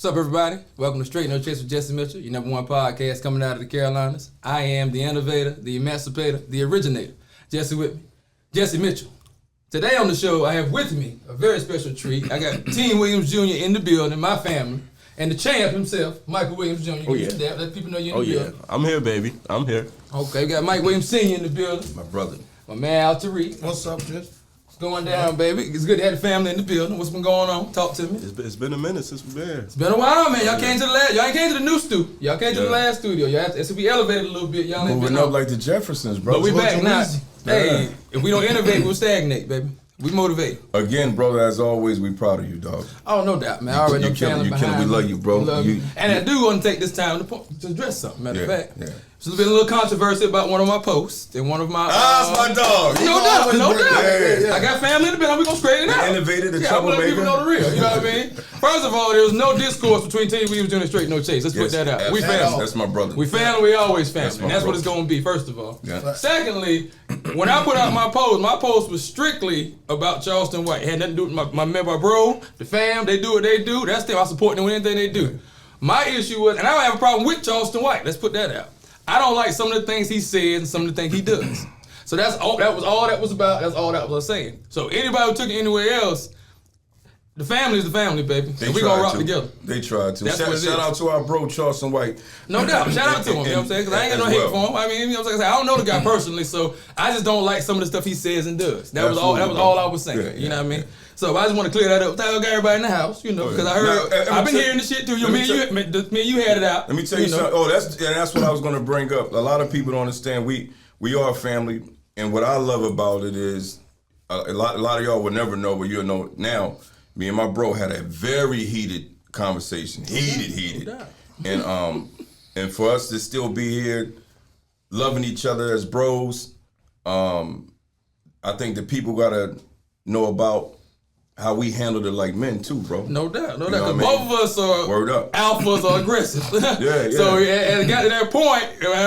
What's up, everybody? Welcome to Strait, No Chase with Jesse Michell, your number one podcast coming out of the Carolinas. I am the innovator, the emancipator, the originator. Jesse with me, Jesse Michell. Today on the show, I have with me a very special treat. I got Team Williams Jr. in the building, my family, and the champ himself, Michael Williams Jr. Oh, yeah. Let people know you're in the building. I'm here, baby. I'm here. Okay, we got Mike Williams Sr. in the building. My brother. My man, Al Tariq. What's up, Jess? What's going down, baby? It's good to have the family in the building. What's been going on? Talk to me. It's been a minute since we've been here. It's been a while, man. Y'all came to the last. Y'all ain't came to the new studio. Y'all came to the last studio. Y'all have to be elevated a little bit. Y'all ain't Moving been up like the Jeffersons, bro. But we back now. Easy. Hey, if we don't innovate, we'll stagnate, baby. We motivate. Again, brother, as always, we proud of you, dog. Oh, no doubt, man. I already know You killing. We love you, bro. And I do want to take this time to address something. Matter of fact, yeah. There's been a little controversy about one of my posts and one of my. That's my dog. No doubt. Yeah. I got family in the building. We gonna straighten it out. Innovated, the I want to let troublemaker. people know the real. You know what I mean? First of all, there was no discourse between Team Williams Jr. and Strait, No Chase. Let's put that out. We family. That's my brother. We family. We always family. That's my And that's what brother. it's gonna be. First of all. Yeah. Secondly, when I put out my post was strictly about Charleston White. It had nothing to do with my bro, the fam. They do what they do. That's them. I support them with anything they do. My issue was, and I don't have a problem with Charleston White. Let's put that out. I don't like some of the things he says and some of the things he does. So that's all. That was all that was about. That's all that was saying. So anybody who took it anywhere else, the family is the family, baby. And we gonna rock together. They tried to. That's what it Shout is. out to our bro Charleston White. No doubt. Shout out to him. You know what I'm saying? Because I ain't got no hate for him. I mean, you know what I'm saying? I don't know the guy personally, so I just don't like some of the stuff he says and does. That was all I was saying. Yeah, you know what I mean? So I just want to clear that up. Tell everybody in the house, you know, because I heard I've been hearing this shit too. Me and you had it out. Let me tell you something. Oh, that's what I was going to bring up. A lot of people don't understand. We are a family, and what I love about it is a lot of y'all will never know, but you'll know now. Me and my bro had a very heated conversation. Heated. And for us to still be here, loving each other as bros, I think that people gotta know about how we handled it like men too, bro. No doubt. You know Because what I mean? both of us are Word up. alphas or aggressive. Yeah. So and it got to that point,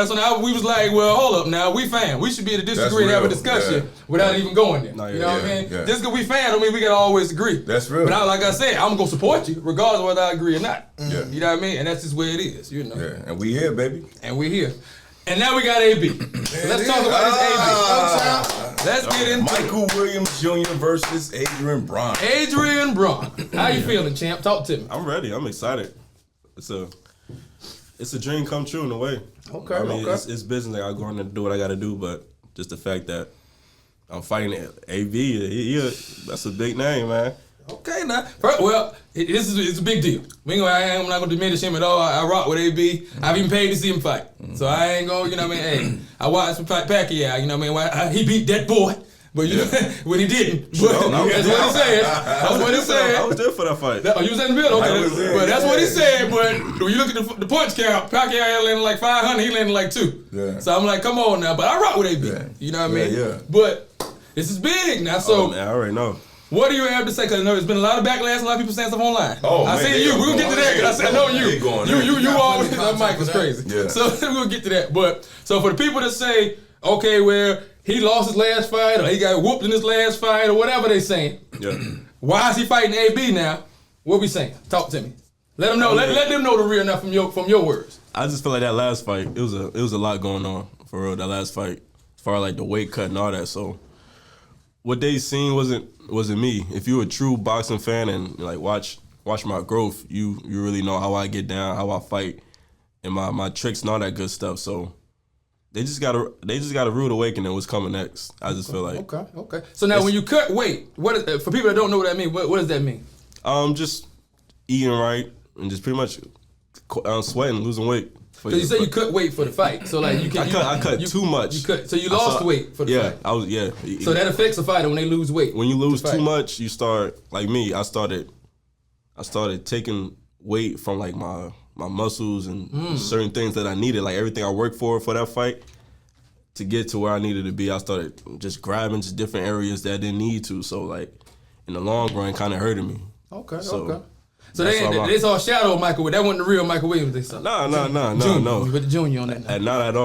so now we was like, well, hold up now, we fans. We should be able to disagree and have a real. discussion without even going there. No, you know what I mean? yeah. Just because we fans don't mean we gotta always agree. That's real. But like I said, I'm gonna support you regardless of whether I agree or not. Yeah. You know what I mean? And that's just where it is, you know. Yeah, and we here, baby. And we're here. And now we got AB. So let's talk about this AB. Let's get into Michael Williams Jr. versus Adrian Braun. Adrian Braun. How you feeling, champ? Talk to me. I'm ready. I'm excited. It's a dream come true in a way. Okay, I mean, okay. it's business. I go in there and do what I got to do, but just the fact that I'm fighting AB, that's a big name, man. Okay, now. Well, it's a big deal. I'm not gonna diminish him at all. I rock with AB. I've even paid to see him fight. So I ain't gonna, you know what I mean? Hey, I watched him fight Pacquiao, you know what I mean? He beat that boy. But when he didn't. But that's what he said. That's what he said. I was there for that fight. Oh, you was in the middle? Okay. But that's what he said. But when you look at the punch count, Pacquiao landed like 500, he landed like 2. Yeah. So I'm like, come on now. But I rock with AB. Yeah. You know what I mean? Yeah. But this is big now. So Man, I already know. what do you have to say? Because I know there's been a lot of backlash, a lot of people saying stuff online. Oh, I man, see you. We'll get to that because I know you. You always. That mic was crazy. Yeah. So we'll get to that. But so for the people that say, okay, well, he lost his last fight or he got whooped in his last fight or whatever they saying. Yeah. Why is he fighting AB now? What we saying? Talk to me. Let them know. Let them know the real now from your words. I just feel like that last fight, it was a lot going on for real. That last fight, as far as like the weight cut and all that. So what they seen wasn't me. If you're a true boxing fan and like watch my growth, you really know how I get down, how I fight, and my tricks and all that good stuff. So they just got a rude awakening. What's coming next? I just feel like Okay. So now when you cut weight, for people that don't know what that means, what does that mean? Just eating right and just pretty much sweating, losing weight. Because you said you cut weight for the fight, so like you can. I cut too much. So you lost weight for the fight. So that affects a fighter when they lose weight. When you lose too much, you start like me. I started taking weight from like my muscles and certain things that I needed, like everything I worked for that fight. To get to where I needed to be, I started just grabbing just different areas that I didn't need to. So like in the long run, kind of hurting me. Okay. So they saw shadow Michael. That wasn't the real Michael Williams. They saw. No. You put the junior on that. Not at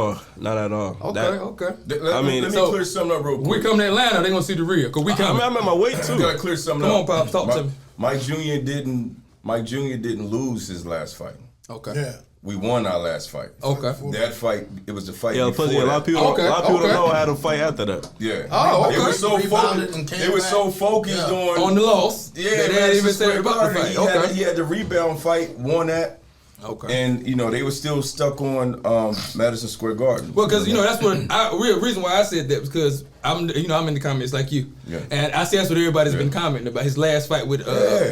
all. Okay. Let me clear something up real quick. We come to Atlanta, they gonna see the real. Cause we coming. I'm at my weight too. I gotta clear something Come up. on, Pops, talk to me. Mike Jr. didn't Mike Jr. didn't lose his last fight. Okay. Yeah. We won our last fight. Okay. That fight, it was the fight Yeah, before plus, a lot of people, Okay, a lot of people okay. don't know how to fight after that. Yeah. Oh, okay. It was so Rebounded focused. and came It was back. so focused On the loss. Yeah, They man, didn't even say about the fight. He Okay. had the rebound fight, won that. Okay. And they were still stuck on Madison Square Garden. Well, because that's what real reason why I said that was because I'm in the comments like you, and I see that's what everybody's been commenting about his last fight with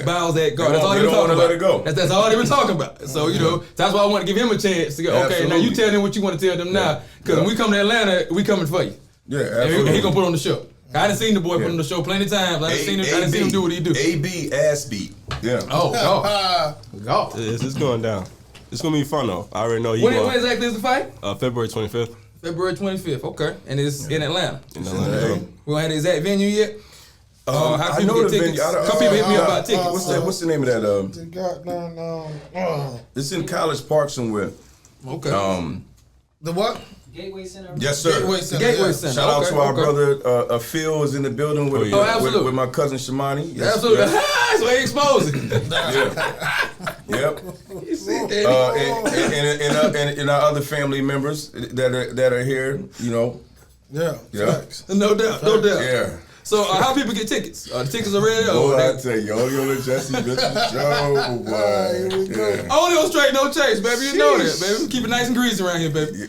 Biles at guard. That's all they been talking about. Let it go. That's all they been talking about. So that's why I want to give him a chance to go. Okay, Absolutely. now you tell them what you want to tell them now, because when we come to Atlanta, we coming for you. Yeah, And absolutely. he gonna put on the show. I done seen the boy put on the show plenty of times. I done seen him do what he do. AB ass beat. Yeah. Oh, God. It's going down. It's gonna be fun though. I already know he When going. exactly is the fight? February 25th February 25th. Okay, and it's in Atlanta. in Atlanta. We don't have the exact venue yet. How I people know get the tickets? venue. Some people hit me up about tickets. What's the name of that? The goddamn, It's in College Park somewhere. Okay. the what? Gateway Center. Yes, sir. Gateway Center. Gateway yeah. Center. Shout out to our Okay. brother Phil is in the building with, Oh, yeah. absolutely. with my cousin Shamani. Yes, Absolutely. yes. That's why he exposing. Yep. You see that? And our other family members that are here, Yeah. Yeah. Facts. No doubt. No doubt. Yeah. So how people get tickets? The tickets are ready? Boy, I Or tell you, only on the Jesse Michell show, boy. Here we go. Yeah. only on Straight, no chase, baby. You know that, baby. Keep it nice and greasy around here, baby.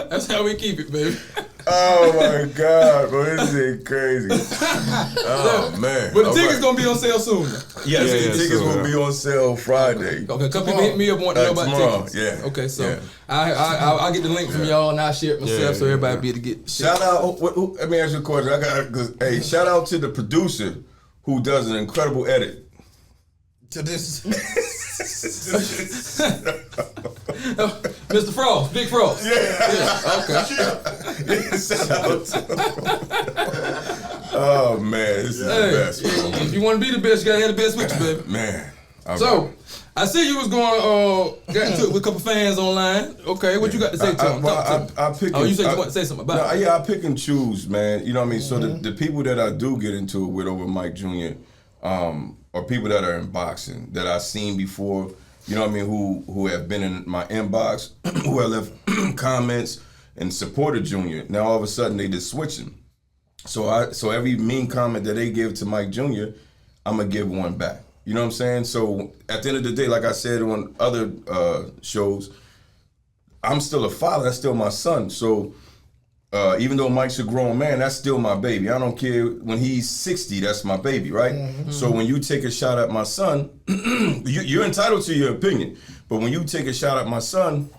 That's how we keep it, baby. Oh my God, bro, this is crazy. Oh man. But the All tickets right. gonna be on sale soon. Yes, Yeah, the yeah, tickets so, will be on sale Friday. Okay, a couple people hit me up wanting to know about tomorrow, tickets. yeah. Okay, so Yeah. I'll get the link from y'all and I'll share it myself Yeah, so everybody be able to get. Shout out. Let me ask you a question. Hey, shout out to the producer who does an incredible edit. To this. Mr. Frost, Big Frost. Yeah. Okay. Shout out to Oh man, this is the best. Bro. If you want to be the best, you gotta have the best with you, baby. Man. All So, right. I see you was going, got into it with a couple fans online. Okay, what you got to say to them? Talk to them. I pick. Oh, you said you want to say something about it. Yeah, I pick and choose, man. You know what I mean? So the people that I do get into it with over Mike Jr., or people that are in boxing that I've seen before, you know what I mean, who have been in my inbox, who have left comments and supported Junior. Now all of a sudden they just switching. So every mean comment that they give to Mike Jr., I'm gonna give one back. You know what I'm saying? So at the end of the day, like I said on other shows, I'm still a father. That's still my son. So even though Mike's a grown man, that's still my baby. I don't care when he's 60. That's my baby, right? Mm-hmm. So when you take a shot at my son, you're entitled to your opinion. But when you take a shot at my son,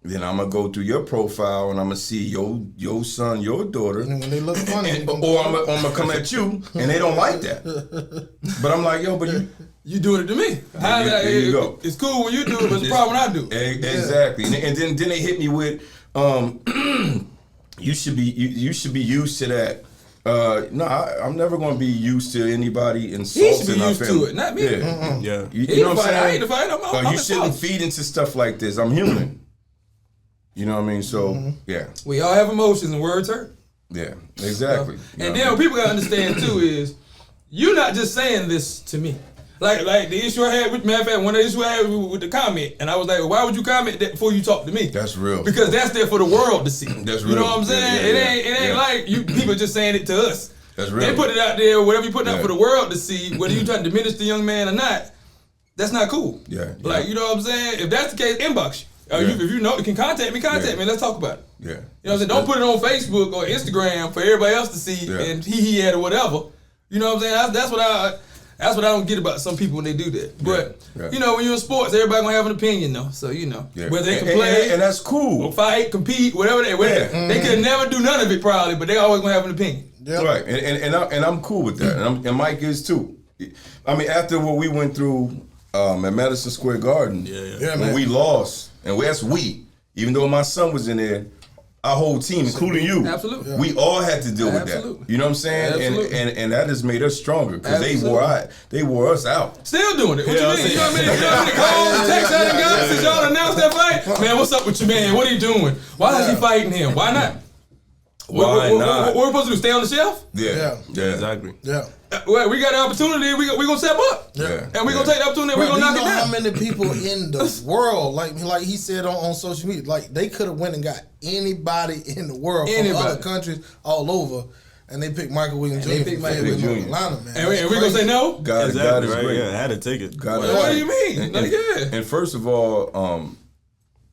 then I'm gonna go through your profile and I'm gonna see your son, your daughter, And when they look funny, or I'm gonna come at you, and they don't like that. But I'm like, yo, but You doing it to me. There you go. It's cool when you do it, but it's a problem when I do it. Exactly. And then they hit me with, you should be used to that. No, I'm never going to be used to anybody insulting He should be our used family. to it, not me. Yeah. Yeah. You know what I'm saying? I ain't the fight. I'm You the shouldn't father. feed into stuff like this. I'm human. You know what I mean? So, yeah. We all have emotions and words hurt. Yeah, exactly. You And know then what what people gotta understand too is you're not just saying this to me. Like the issue I had with, matter of fact, one of the issues I had with the comment, and I was like, well, why would you comment that before you talk to me? That's real. Because that's there for the world to see. That's You know real. what I'm saying? Yeah, It ain't like you people just saying it to us. That's real. They put it out there, whatever you put out Yeah. for the world to see, whether you trying to diminish the young man or not, that's not cool. Yeah, yeah. Like, you know what I'm saying? If that's the case, inbox you. Yeah. If you know, you can contact me, Yeah. me, let's talk about it. Yeah. You know what I'm saying? Don't put it on Facebook or Instagram for everybody else to see Yeah. and he had or whatever. You know what I'm saying? That's what I don't get about some people when they do that. But Yeah. you know, when you're in sports, everybody gonna have an opinion though. So you know, Yeah. whether they can And- play and that's cool. or fight, compete, whatever they could never do none of it probably, but they always gonna have an opinion. Yep. Right, and I'm cool with that, and Mike is too. I mean, after what we went through at Madison Square Garden, Yeah, when man. we lost, and that's even though my son was in there, our whole team, including you, Absolutely. we all had to deal with Absolutely. that. You know what I'm saying? Absolutely. And that has made us stronger because Absolutely. they wore us out. Still doing it. What Yeah, you mean? I You know what I mean? You know how many calls, texts I done got since y'all announced that fight? Man, what's up with you, man? What are you doing? Why is he fighting him? Why not? Why not? What we supposed to do? Stay on the shelf? Yeah. Exactly. Yeah. Well, we got the opportunity. We gonna step up. Yeah. And we gonna take the opportunity. We Bro, gonna knock you it know down. how many people in the world, like he said on social media, like they could have went and got anybody in the world from other countries all over, and they picked Michael Williams Jr. They picked Michael Williams Williams Jr. Atlanta, man. And we gonna say no? God is Right? great. Yeah, I had to take it. What do you mean? And first of all,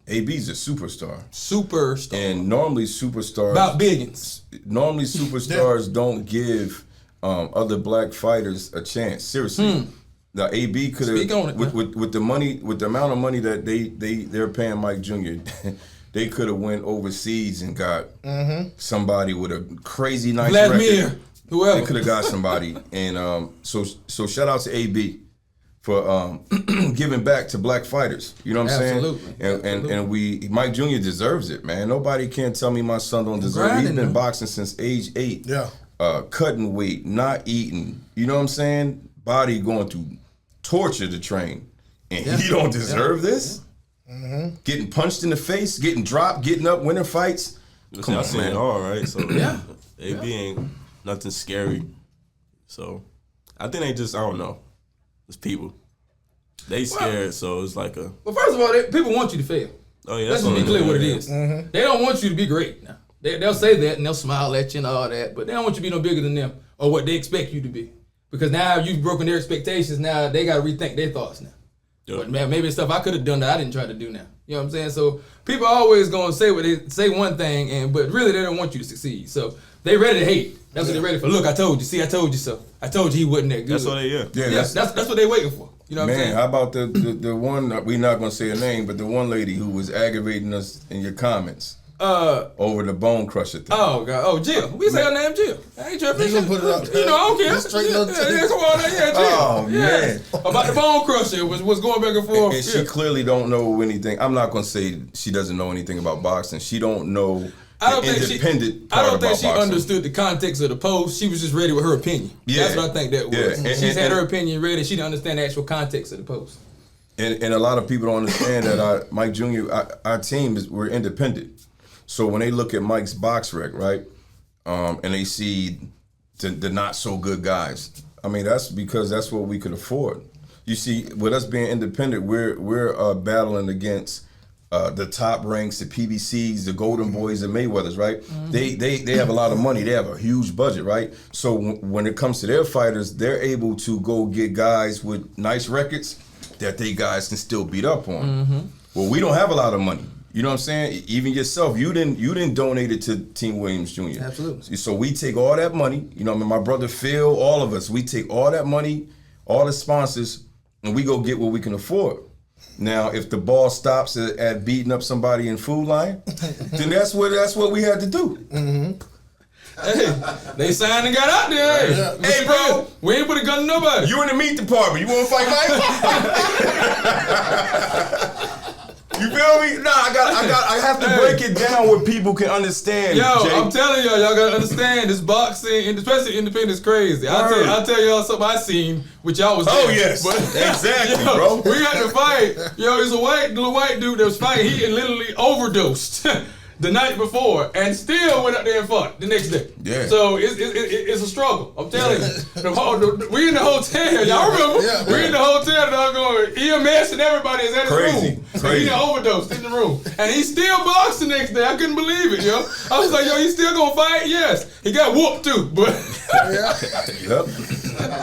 AB's a superstar. Superstar. And normally superstars About billions. Normally superstars don't give other black fighters a chance. Seriously. Now AB could have with the money, with the amount of money that they're paying Mike Jr. They could have went overseas and got somebody with a crazy nice Vladimir, record. whoever. They could have got somebody. And so shout out to AB for giving back to black fighters. You know what I'm saying? And Mike Jr. deserves it, man. Nobody can tell me my son don't deserve it. He's been boxing since age 8. Yeah. Cutting weight, not eating. You know what I'm saying? Body going through torture to train. And he don't deserve this? Getting punched in the face, getting dropped, getting up, winning fights. Come on, man. All right, so AB ain't nothing scary. So I think they just, I don't know. It's people. They scared, so it's like a. Well, first of all, people want you to fail. Oh yeah, Let's just be clear what it is. They don't want you to be great. Now they'll say that and they'll smile at you and all that, but they don't want you to be no bigger than them or what they expect you to be. Because now you've broken their expectations. Now they got to rethink their thoughts now. Yep. But man, maybe it's stuff I could have done that I didn't try to do now. You know what I'm saying? So people are always gonna say one thing, but really they don't want you to succeed. So they ready to hate. That's what they're ready for. Look, I told you. See, I told you so. I told you he wasn't that good. That's what they that's what they waiting for. You know what I'm saying? How about the one, we're not going to say her name, but the one lady who was aggravating us in your comments over the bone crusher thing. Oh, God. Oh, Jill. We say her name, Jill. I ain't tripping. You gonna put it up. You know, I don't care. Straight up to come on. Yeah, Jill. Oh, man. About the bone crusher was going back and forth. And she clearly don't know anything. I'm not going to say she doesn't know anything about boxing. She don't know I don't think she understood the context of the post. She was just ready with her opinion. Yeah. That's what I think that was. Yeah. She's had her opinion ready. She didn't understand the actual context of the post. And a lot of people don't understand that Mike Jr., our team, we're independent. So when they look at Mike's box rec, right, and they see the not so good guys, I mean, that's because that's what we could afford. You see, with us being independent, we're battling against the top ranks, the PBCs, the Golden Boys, the Mayweathers, right? They have a lot of money. They have a huge budget, right? So when it comes to their fighters, they're able to go get guys with nice records that they guys can still beat up on. Well, we don't have a lot of money. You know what I'm saying? Even yourself, you didn't donate it to Team Williams Jr. Absolutely. So we take all that money. You know, I mean, my brother Phil, all of us, we take all that money, all the sponsors, and we go get what we can afford. Now, if the ball stops at beating up somebody in Food Line, then that's what we had to do. Hey, they signed and got out there. Hey, bro, we ain't put a gun to nobody. You in the meat department. You want to fight Mike? You feel me? Nah, I have to break it down where people can understand. Yo, Jay. I'm telling y'all gotta understand this boxing, and especially independent, is crazy. I'll tell y'all something I seen, which y'all was there. Oh yes, but, exactly, bro. We got to fight. Yo, it's a little white dude that was fighting. He literally overdosed the night before and still went up there and fought the next day. Yeah. So it's a struggle. I'm telling you. We in the hotel. Y'all remember? Yeah, we in the hotel. Going EMS and everybody is in the room. Crazy. He done overdosed in the room. And he still boxed the next day. I couldn't believe it, yo. I was like, yo, he still gonna fight? Yes. He got whooped too, but I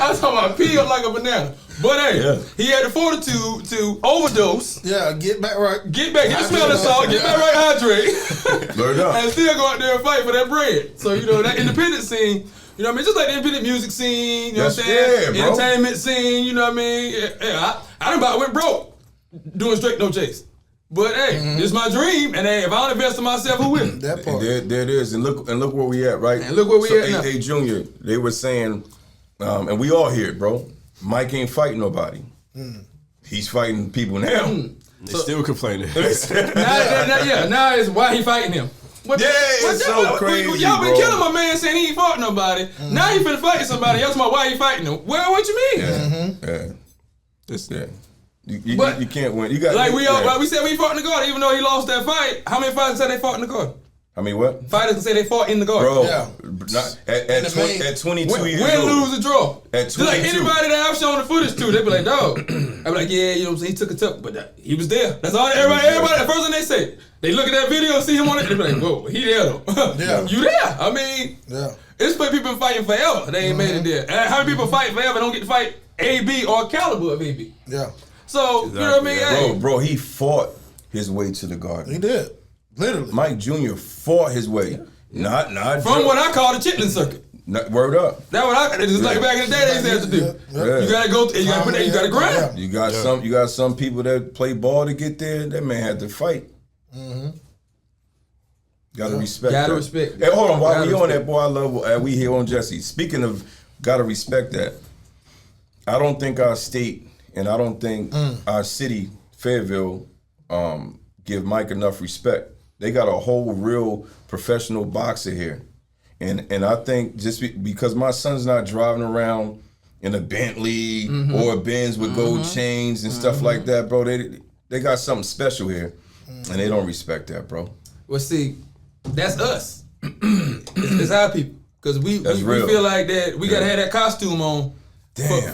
was talking about peeled like a banana. But hey, he had the fortitude to overdose. Yeah, get back right. Get the smell of salt, get back right, hydrate. Learn up. And still go out there and fight for that bread. So, you know, that independent scene, you know what I mean? Just like the independent music scene, you know what I'm saying? Yeah, entertainment scene, you know what I mean? Yeah, I done about went broke doing straight no chase. But hey, this is my dream, and hey, if I don't invest in myself, who will? That part. There it is, and look where we at, right? And look where we at now. Hey, Junior, they were saying, and we all hear it, bro. Mike ain't fighting nobody. He's fighting people now. They still complaining. Now it's why he fighting him. It's so crazy, y'all been bro. killing my man saying he ain't fought nobody. Now he finna fight somebody else. Why he fighting him? Well, what you mean? You can't win. You got like we said we fought in the garden, even though he lost that fight. How many fights said they fought in the garden? I mean, what? Fighters can say they fought in the garden. Bro, Yeah. at 22 Win, years old. lose, or draw. At Just like 22. anybody that I've shown the footage to, they be like, dog. I be like, yeah, you know what I'm saying? He took a tough, but he was there. That's all. Everybody, the first thing they say, they look at that video and see him on it, they be like, whoa, he there though. Yeah. You there? I mean, Yeah. it's been people fighting forever. They ain't made it there. And how many people fight forever don't get to fight AB or caliber of AB? Yeah. So, you know what I mean? Hey, Bro, he fought his way to the garden. He did. Literally. Mike Jr. fought his way. Not from what I call the chitlin circuit. word up. That's what just like back in the day they used to have to do. Yeah. You gotta go, you gotta put that, you gotta grind. You got some people that play ball to get there. That man had to fight. Gotta respect Gotta that. respect. Hey, hold on, while Gotta we on respect. that, boy, I love we here on Jesse. Speaking of gotta respect that, I don't think our state and I don't think our city, Fayetteville, give Mike enough respect. They got a whole real professional boxer here. And I think just because my son's not driving around in a Bentley or a Benz with gold chains and stuff like that, bro, they got something special here. And they don't respect that, bro. Well, see, that's us. it's our people. Because we feel like that we gotta have that costume on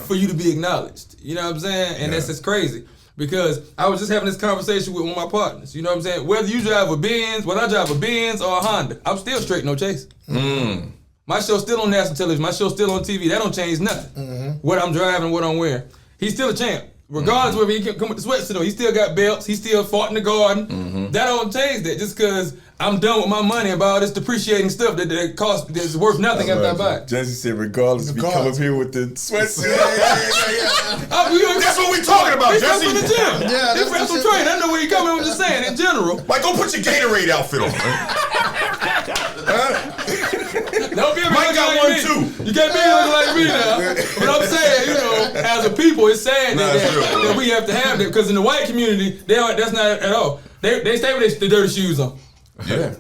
for you to be acknowledged. You know what I'm saying? And that's just crazy. Because I was just having this conversation with one of my partners. You know what I'm saying? Whether you drive a Benz, whether I drive a Benz or a Honda, I'm still straight, no chase. My show's still on national television. My show's still on TV. That don't change nothing. What I'm driving, what I'm wearing. He's still a champ. Regardless whether he can come with the sweatsuit or he still got belts. He still fought in the garden. That don't change that. Just because I'm done with my money and buy all this depreciating stuff that costs that's worth nothing after I buy it. Jesse said, regardless, if you come up here with the sweatsuit. That's what we talking about, He's Jesse. from the gym. Yeah, He's from training. I know where he coming. I'm just saying, in general. Like, go put your Gatorade outfit on. Don't be Mike got like one me. too. You can't be looking like me now. But I'm saying, you know, as a people, it's sad that we have to have that because in the white community, that's not at all. They stay with their dirty shoes on. Yeah.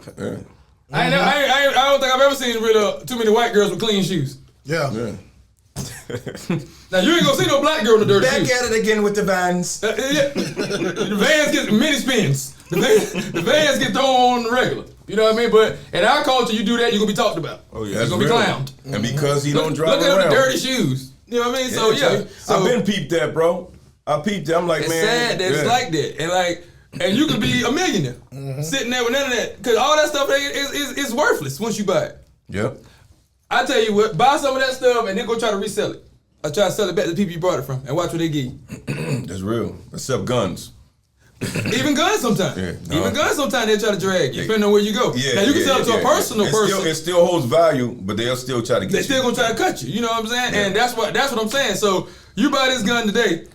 I don't think I've ever seen really too many white girls with clean shoes. Yeah. Now you ain't gonna see no black girl with dirty shoes. Back at it again with the Vans. The Vans get mini spins. The Vans get thrown on the regular. You know what I mean? But in our culture, you do that, you're gonna be talked about. Oh yeah, You're gonna be clowned. And because he don't drive Look at around. the dirty shoes. You know what I mean? So yeah. So I've been peeped that, bro. I peeped that. I'm like, it's man. sad that it's like that, and you could be a millionaire sitting there with none of that, because all that stuff is worthless once you buy it. Yep. I tell you what, buy some of that stuff and then go try to resell it. Or try to sell it back to the people you bought it from and watch what they give you. That's real. Except guns. Even guns sometimes. Even guns sometimes they try to drag you, depending on where you go. Now you can sell it to a personal person. It still holds value, but they'll still try to get you. They still gonna try to cut you. You know what I'm saying? And that's what I'm saying. So you buy this gun today,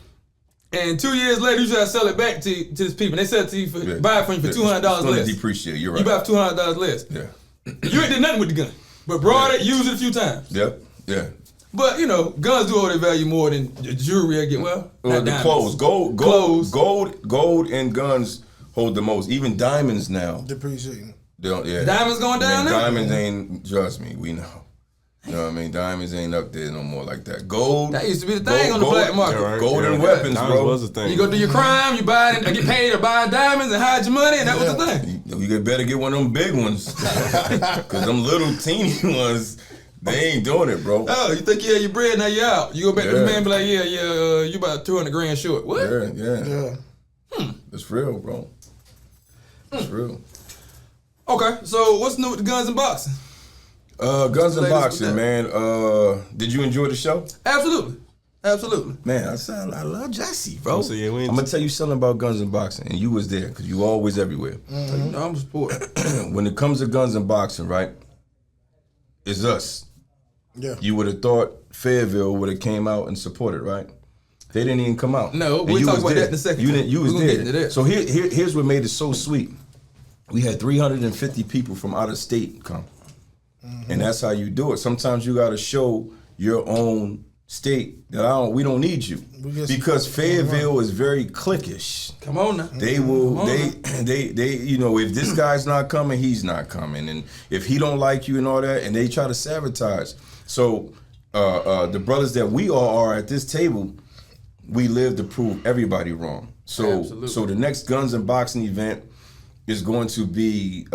and 2 years later you try to sell it back to this people. And they sell it to you buy it from you for $200 less. It's gonna depreciate. You're right. You buy it for $200 less. Yeah. You ain't did nothing with the gun, but brought it, used it a few times. Yep. Yeah. But you know, guns do hold their value more than jewelry. I get not The diamonds. clothes, Clothes. gold, and guns hold the most. Even diamonds now. Depreciating. They don't, yeah. Diamonds going down now? Diamonds ain't. Trust me, we know. You know what I mean? Diamonds ain't up there no more like that. Gold. That used to be the thing on the black market. Yeah, right. Gold and weapons, Diamonds bro. was a thing. You go do your crime, you buy it, get paid to buy diamonds and hide your money, and that was the thing. You better get one of them big ones, cause them little teeny ones, they ain't doing it, bro. Oh, you think you had your bread, now you out. You go back to the man and be like, you about 200 grand short. What? Yeah. It's real, bro. It's real. Okay, so what's new with the guns and boxing? Guns and Latest boxing, with man. Did you enjoy the show? Absolutely. Man, I love Jesse, bro. So, yeah, I'm gonna tell you something about guns and boxing, and you was there because you always everywhere. You know, I'm a sport. When it comes to guns and boxing, right? It's us. Yeah. You would have thought Fayetteville would have came out and supported, right? They didn't even come out. No, And we'll you talk was about there. that in a second. You was We're gonna get into there. that. So here's what made it so sweet. We had 350 people from out of state come. And that's how you do it. Sometimes you got to show your own state that we don't need you, because Fayetteville is very cliquish. Come on now. They will. They. You know, if this guy's not coming, he's not coming, and if he don't like you and all that, and they try to sabotage. So, the brothers that we all are at this table, we live to prove everybody wrong. So, Absolutely. so the next guns and boxing event is going to be.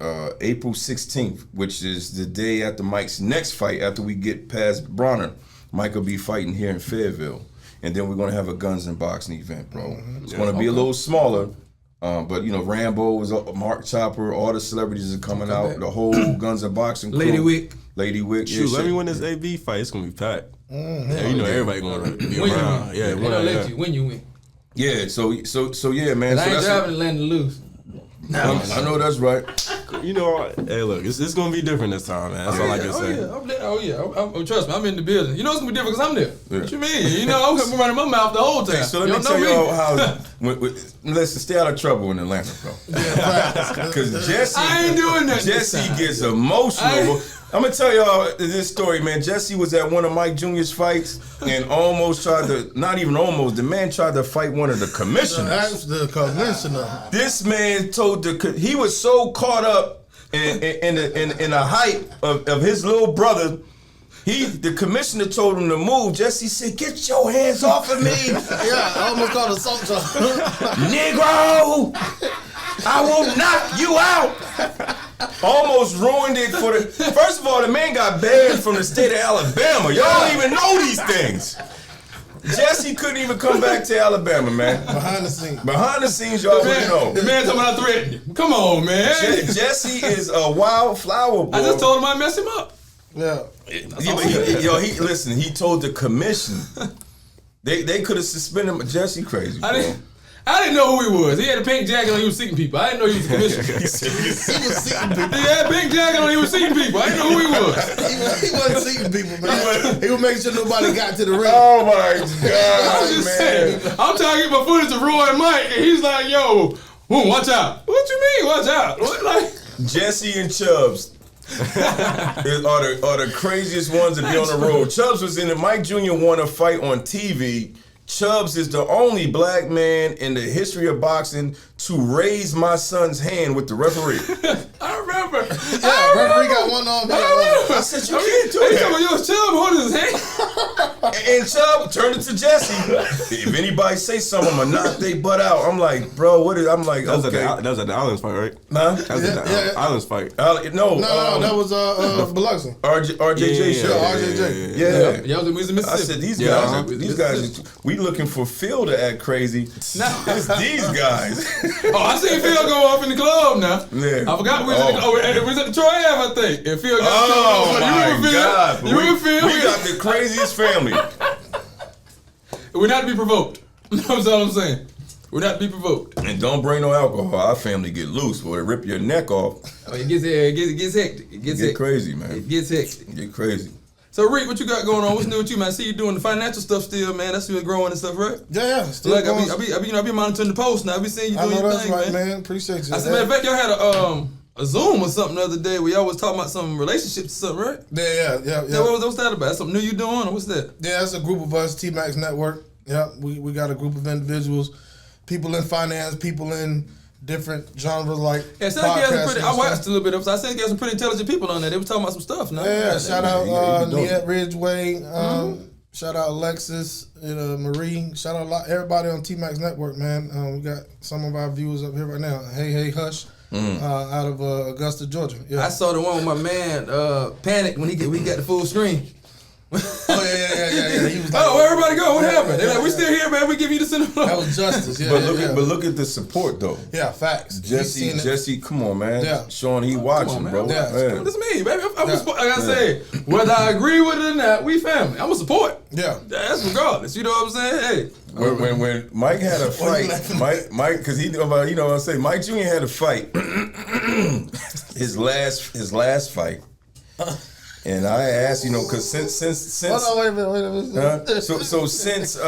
April 16th, which is the day after Mike's next fight. After we get past Bronner, Mike will be fighting here in Fayetteville, and then we're gonna have a guns and boxing event, bro. It's gonna be a little smaller. But you know, Rambo is Mark Chopper, all the celebrities are coming out. The whole Guns and Boxing crew. Lady Wick. Shoot, let me win this AB fight. It's gonna be packed. Yeah, you know everybody gonna be around. Yeah, when you win. Yeah, so yeah, man. I ain't driving to land to lose. I know that's right. You know, hey, look, it's gonna be different this time, man. That's all I can say. Trust me, I'm in the building. You know it's gonna be different because I'm there. Yeah. What you mean? You know, I'm running my mouth the whole time. Hey, so let me tell y'all how. Listen, stay out of trouble in Atlanta, bro. Because Jesse, I ain't doing that. Jesse gets emotional. I'm gonna tell y'all this story, man. Jesse was at one of Mike Jr.'s fights and almost tried to, not even almost, the man tried to fight one of the commissioners. The commissioner. This man told he was so caught up in the hype of his little brother. The commissioner told him to move. Jesse said, "Get your hands off of me." Yeah, I almost called a assault charge. Negro, I will knock you out. Almost ruined it for the. First of all, the man got banned from the state of Alabama. Y'all don't even know these things. Jesse couldn't even come back to Alabama, man. Behind the scenes, y'all already know. The man talking about threatening you. Come on, man. Jesse is a wildflower boy. I just told him I'd mess him up. Yeah. Listen, he told the commission. They could have suspended him. Jesse crazy, bro. I didn't know who he was. He had a pink jacket on. He was seeking people. I didn't know he was a commissioner. He was seeking people. He had a pink jacket on. He was seeking people. I didn't know who he was. He wasn't seeking people, man. He was making sure nobody got to the ring. Oh my God, I was just saying. I'm trying to get my footage of Roy and Mike, and he's like, "Yo, watch out." What you mean, watch out? What, like Jesse and Chubbs are the craziest ones to be on the road. Chubbs was in it. Mike Jr. won a fight on TV. Chubbs is the only black man in the history of boxing to raise my son's hand with the referee. I remember. Referee got one on. I said, you can't do that. Yo, Chubb holding his hand. And Chubb turned it to Jesse. If anybody say something, I'm going to knock they butt out. I'm like, bro, what is, I'm like, that okay. was at the Islands fight, right? Huh? That was at the Islands fight. No, that was Biloxi. RJJ show. RJJ. Yeah. Y'all was in Mississippi. I said, these guys, we looking for Phil to act crazy. It's these guys. Oh, I seen Phil go off in the club now. Yeah. I forgot we was at the Troy Ave, I think. And Phil got my God. You remember Phil? We got the craziest family. We're not to be provoked. That's all I'm saying. We're not to be provoked. And don't bring no alcohol. Our family get loose, boy. They rip your neck off. Oh, it gets hectic. It gets crazy, man. It gets hectic. Get crazy. So, Rick, what you got going on? What's new with you, man? I see you doing the financial stuff still, man. That's still growing and stuff, right? Yeah. Still like, going. I be monitoring the post now. I be seeing you doing your thing, right, man. Appreciate you. As a matter of fact, y'all had a Zoom or something the other day where y'all was talking about some relationships or something, right? Yeah. What's that about? Something new you doing, or what's that? Yeah, it's a group of us, T-Max Network. Yeah, we got a group of individuals, people in finance, people in different genres like podcasts. I watched a little bit of it. I think there's some pretty intelligent people on there. They were talking about some stuff now. Yeah, shout out Niette Ridgeway. Shout out Alexis, Marie. Shout out everybody on T-Max Network, man. We got some of our viewers up here right now. Hey, Hush. Out of Augusta, Georgia. Yeah. I saw the one with my man panicked when he got the full screen. Yeah. He was like, oh, where everybody go? What happened? They're like, we still here, man. We give you the cinema. That was justice. Yeah, but look at the support though. Yeah, facts. Jesse, come on, man. Yeah. Showing he watching, bro. Yeah. That's me, baby. I'm like I say, whether I agree with it or not, we family. I'm a support. Yeah. That's regardless. You know what I'm saying? Hey. When Mike had a fight, Mike, because he, Mike Jr. had a fight, his last fight. And I asked, because since wait a minute. So since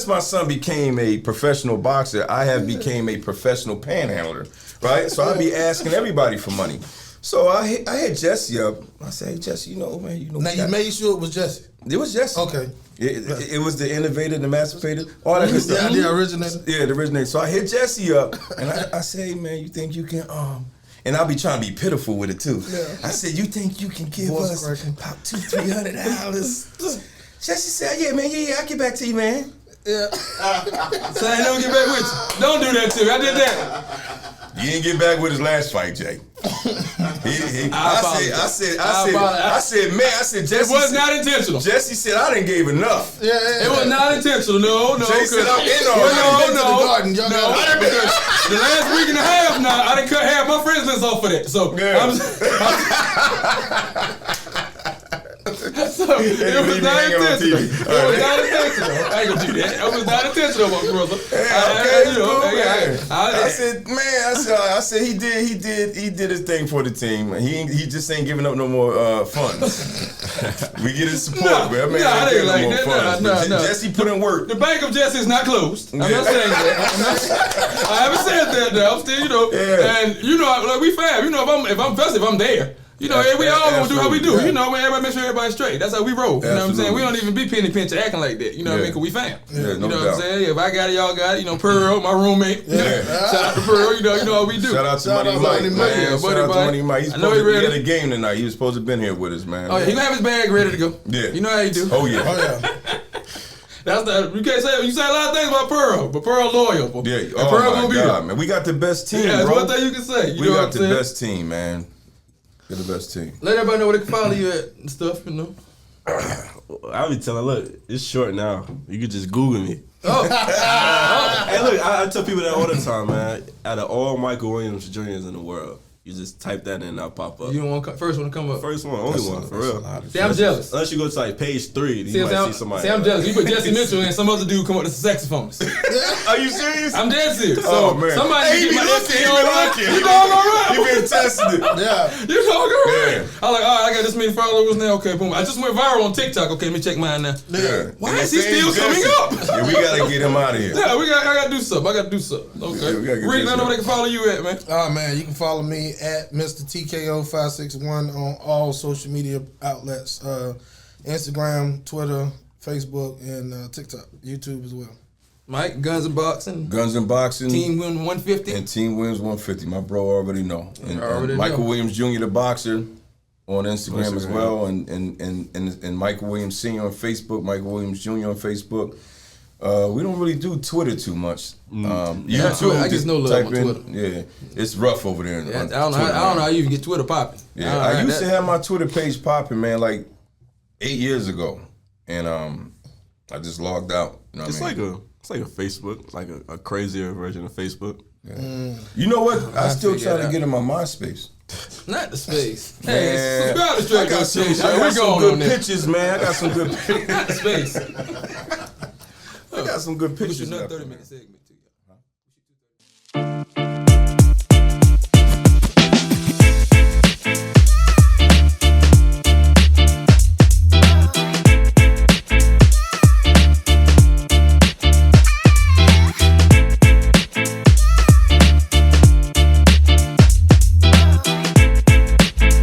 my son became a professional boxer, I have became a professional panhandler, right? So I be asking everybody for money. So I hit Jesse up. I said, hey, Jesse, man, Now you made sure it was Jesse. It was Jesse. Okay. It was the innovator, the emancipator, all that good stuff. The originator. Yeah, the originator. So I hit Jesse up, and I say, hey, man, you think you can and I'll be trying to be pitiful with it too. Yeah. I said, you think you can give us about $200-$300? Jesse said, yeah, man, I'll get back to you, man. Yeah. So I don't get back with you. Don't do that to me. I did that. He didn't get back with his last fight, Jay. I said, Jesse. It was not intentional. Jesse said I didn't give enough. Yeah. It was not intentional. No. Jay said I'm in on it. No. The last week and a half now, I done cut half my friends list off for that. So Yeah. So it was not intentional. It was not intentional. I ain't gonna do that. It was not intentional, my brother. I said he did his thing for the team. He just ain't giving up no more funds. We get his support, man. Man, I ain't like no that. funds. No. Jesse put in work. The bank of Jesse is not closed. I'm not saying that. I haven't said that. Now I'm still, and like we fam. If I'm vested, if I'm there. We all gonna do how we do. Yeah. Everybody make sure everybody's straight. That's how we roll. You know what I'm saying? We don't even be penny pinch acting like that. You know what I mean? Cause we fam. Yeah, you know what I'm saying? If I got it, y'all got it. Pearl, my roommate. Shout out to Pearl. You know how we do. Shout out to Money Mike, man. Shout out to Money Mike. I know he ready. He had a game tonight. He was supposed to have been here with us, man. Oh yeah, he gonna have his bag ready to go. Yeah. You know how he do. Oh yeah. You can't say, you say a lot of things about Pearl, but Pearl loyal. Yeah. And Oh Pearl my gonna be God, there. man. We got the best team, Yeah, that's bro. one thing you can say. We got the best team, man. We're the best team. Let everybody know where they can follow you at and stuff, I be telling, look, it's short now. You can just Google me. Oh. Hey, look, I tell people that all the time, man. Out of all Michael Williams Jr.'s in the world, you just type that in and I'll pop up. You don't want first one to come up. First one, only one, for real. See, I'm jealous. Unless you go to like page 3, then you might see somebody. See, I'm jealous. You put Jesse Michell and some other dude come up with the saxophonist. Are you serious? I'm dead serious. Oh, So man. somebody Hey, get my looking. SEO right. You dog all right. He been testing it. Yeah. You dog all right. Yeah. I'm like, all right, I got this many followers now. Okay, boom. I just went viral on TikTok. Okay, let me check mine now. Yeah. Why And is he the same still coming Jesse. up? Yeah, we gotta get him out of here. Yeah, I gotta do something. Okay. Yeah, we gotta get Rick, this I know up. where they can follow you at, man. Oh man, you can follow me at Mr. TKO561 on all social media outlets: Instagram, Twitter, Facebook, and TikTok, YouTube as well. Mike, Guns and Boxing. Guns and Boxing. Team win 150. And Team Williams 150. My bro already know. And Already Michael know. Williams Jr. the boxer on Instagram as well, and Michael Williams Sr. on Facebook, Michael Williams Jr. on Facebook. We don't really do Twitter too much. YouTube, I get no love type on in. Twitter. Yeah, it's rough over there. Yeah, I on don't know Twitter, how man. you even get Twitter popping. Yeah, I used to have my Twitter page popping, man, like 8 years ago, and I just logged out. You know what I mean? It's like a Facebook, like a crazier version of Facebook. Yeah. You know what? I still figure try it to out. get in my MySpace. Not the space. Man, Hey, subscribe to Strait. I got some We're good on there. pictures, man. I got some good pictures. Not the space. I got some good pictures. Another left. 30-minute segment.